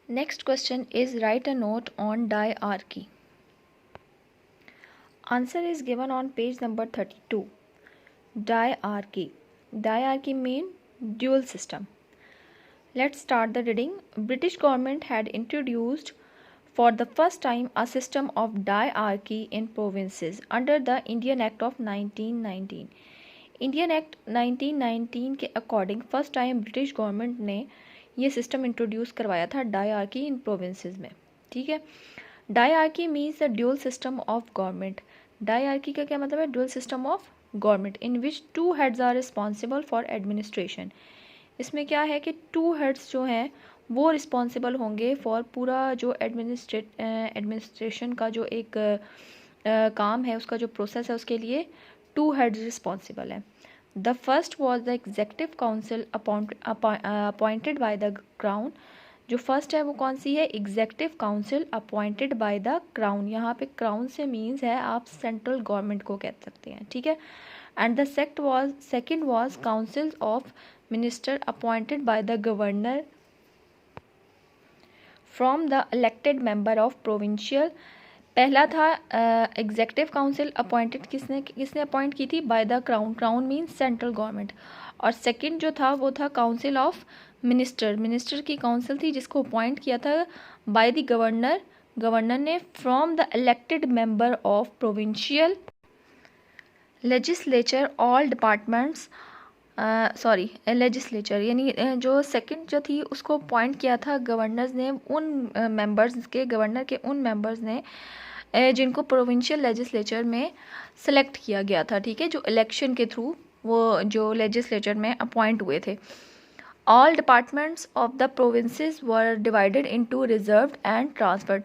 Next question is write a note on diarchy. Answer is given on page number 32. Diarchy. Diarchy mean dual system. Let's start the reading. British government had introduced for the first time a system of diarchy in provinces under the Indian Act of 1919. Indian act 1919 के according first time British government ने ये system introduce करवाया था dyarchy इन provinces में. ठीक है. Diarchy means the dual system of government. Diarchy का क्या मतलब है? Dual system of government in which 2 heads are responsible for administration. इसमें क्या है कि 2 हेड्स जो हैं वो रिस्पॉन्सिबल होंगे फॉर पूरा जो एडमिनिस्ट्रेशन का जो एक काम है, उसका जो प्रोसेस है, उसके लिए 2 हेड्स रिस्पॉन्सिबल हैं. The first was the adjective council appointed by the crown. जो फर्स्ट है वो कौन सी है? Executive council appointed by the crown. यहाँ पे क्राउन से मीन्स है आप सेंट्रल गवर्नमेंट को कह सकते हैं. ठीक है. And the second was council of minister appointed by the governor from the elected member of provincial. पहला था एग्जेक्टिव काउंसिल अपॉइंटेड किसने अपॉइंट की थी? By the crown. Crown means central government. और सेकंड जो था वो था काउंसिल ऑफ मिनिस्टर. मिनिस्टर की काउंसिल थी जिसको अपॉइंट किया था बाय द गवर्नर. गवर्नर ने from the elected member of provincial legislature all departments legislature यानी जो सेकंड जो थी उसको अपॉइंट किया था गवर्नर्स ने उन मेंबर्स के. गवर्नर के उन मेंबर्स ने जिनको प्रोविंशियल लेजिस्लेचर में सेलेक्ट किया गया था. ठीक है. जो इलेक्शन के थ्रू वो जो लेजिस्लेचर में अपॉइंट हुए थे. All departments of the provinces were divided into reserved and transferred.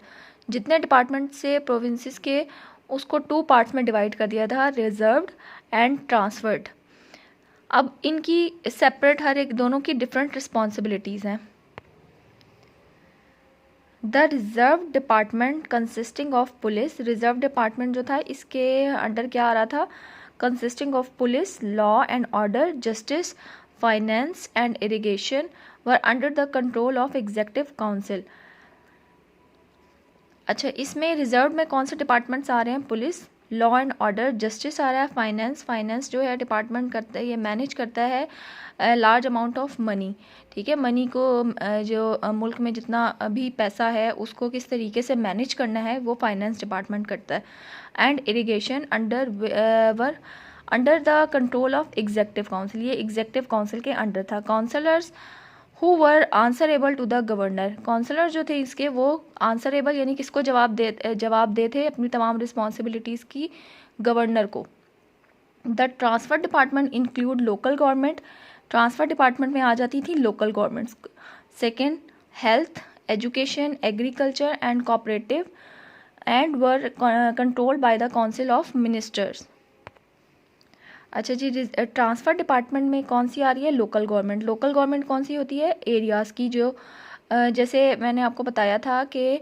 जितने डिपार्टमेंट से प्रोविंसेस के उसको 2 पार्ट्स में डिवाइड कर दिया था, रिजर्व्ड एंड ट्रांसफर्ड. अब इनकी सेपरेट हर एक दोनों की डिफरेंट रिस्पॉन्सिबिलिटीज़ हैं. The reserve department consisting of police. Reserve department जो था इसके अंडर क्या आ रहा था? Consisting of police, law and order, justice, finance and irrigation were under the control of executive council. अच्छा, इसमें रिजर्व में कौन से डिपार्टमेंट्स आ रहे हैं? Police, law and order, justice आ रहा है, फाइनेंस जो है डिपार्टमेंट करता है, ये मैनेज करता है लार्ज अमाउंट ऑफ मनी. ठीक है. मनी को जो मुल्क में जितना अभी पैसा है उसको किस तरीके से मैनेज करना है वो फाइनेंस डिपार्टमेंट करता है. And irrigation under the control of executive council. ये एग्जेक्टिव काउंसिल के अंडर था. Councillors who were answerable to the governor. Councillor जो थे इसके वो आंसरेबल यानी किसको जवाब दे थे अपनी तमाम रिस्पॉन्सिबिलिटीज़ की? गवर्नर को. The transfer department include local government. Transfer department में आ जाती थी local governments. Second, health, education, agriculture and cooperative and were controlled by the council of ministers. अच्छा जी, ट्रांसफ़र डिपार्टमेंट में कौन सी आ रही है? Local government. लोकल गवर्नमेंट कौन सी होती है? एरियाज़ की. जो जैसे मैंने आपको बताया था कि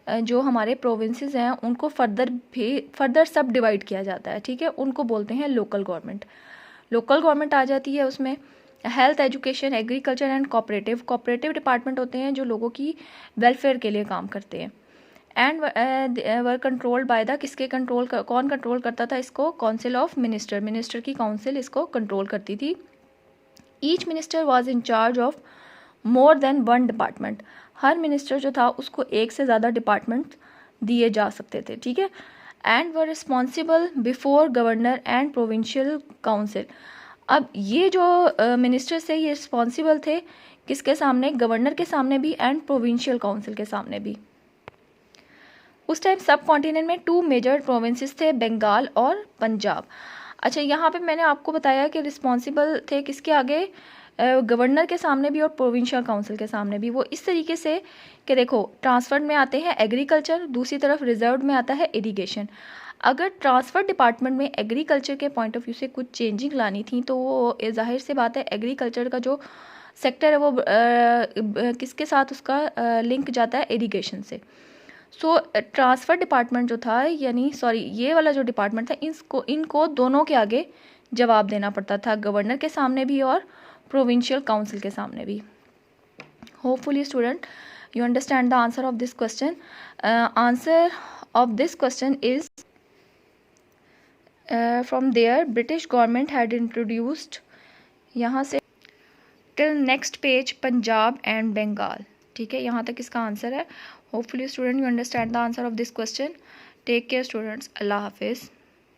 जो हमारे प्रोविंसेस हैं उनको फर्दर सब डिवाइड किया जाता है. ठीक है. उनको बोलते हैं लोकल गवर्नमेंट. लोकल गवर्नमेंट आ जाती है उसमें. Health, education, agriculture and cooperative department होते हैं जो लोगों की वेलफेयर के लिए काम करते हैं. And were controlled by the कौन कंट्रोल करता था इसको? काउंसिल ऑफ मिनिस्टर की काउंसिल इसको कंट्रोल करती थी. Each minister was in charge of more than 1 department. Her minister जो था उसको एक से ज़्यादा डिपार्टमेंट दिए जा सकते थे. ठीक है. And were responsible before governor and provincial council. अब ये जो मिनिस्टर्स थे ये रिस्पॉन्सिबल थे किसके सामने? गवर्नर के सामने भी एंड प्रोविंशियल काउंसिल के सामने भी. उस टाइम सब कॉन्टिनेंट में 2 मेजर प्रोविंसेस थे, बंगाल और पंजाब. अच्छा, यहाँ पे मैंने आपको बताया कि रिस्पॉन्सिबल थे किसके आगे? गवर्नर के सामने भी और प्रोविंशियल काउंसिल के सामने भी. वो इस तरीके से कि देखो, ट्रांसफर में आते हैं एग्रीकल्चर, दूसरी तरफ रिजर्व में आता है इरिगेशन. अगर ट्रांसफर डिपार्टमेंट में एग्रीकल्चर के पॉइंट ऑफ व्यू से कुछ चेंजिंग लानी थी तो वो जाहिर सी बात है एग्रीकल्चर का जो सेक्टर है वो किसके साथ उसका लिंक जाता है? इरिगेशन से. सो ट्रांसफ़र डिपार्टमेंट जो था ये वाला जो डिपार्टमेंट था इनको दोनों के आगे जवाब देना पड़ता था, गवर्नर के सामने भी और प्रोविंशियल काउंसिल के सामने भी. Hopefully student You understand the answer of this question? Answer of this question is from there British government had introduced, यहाँ से till next page Punjab and Bengal. ठीक है, यहाँ तक इसका आंसर है. Hopefully student you understand the answer of this question. Take care students. Allah Hafiz.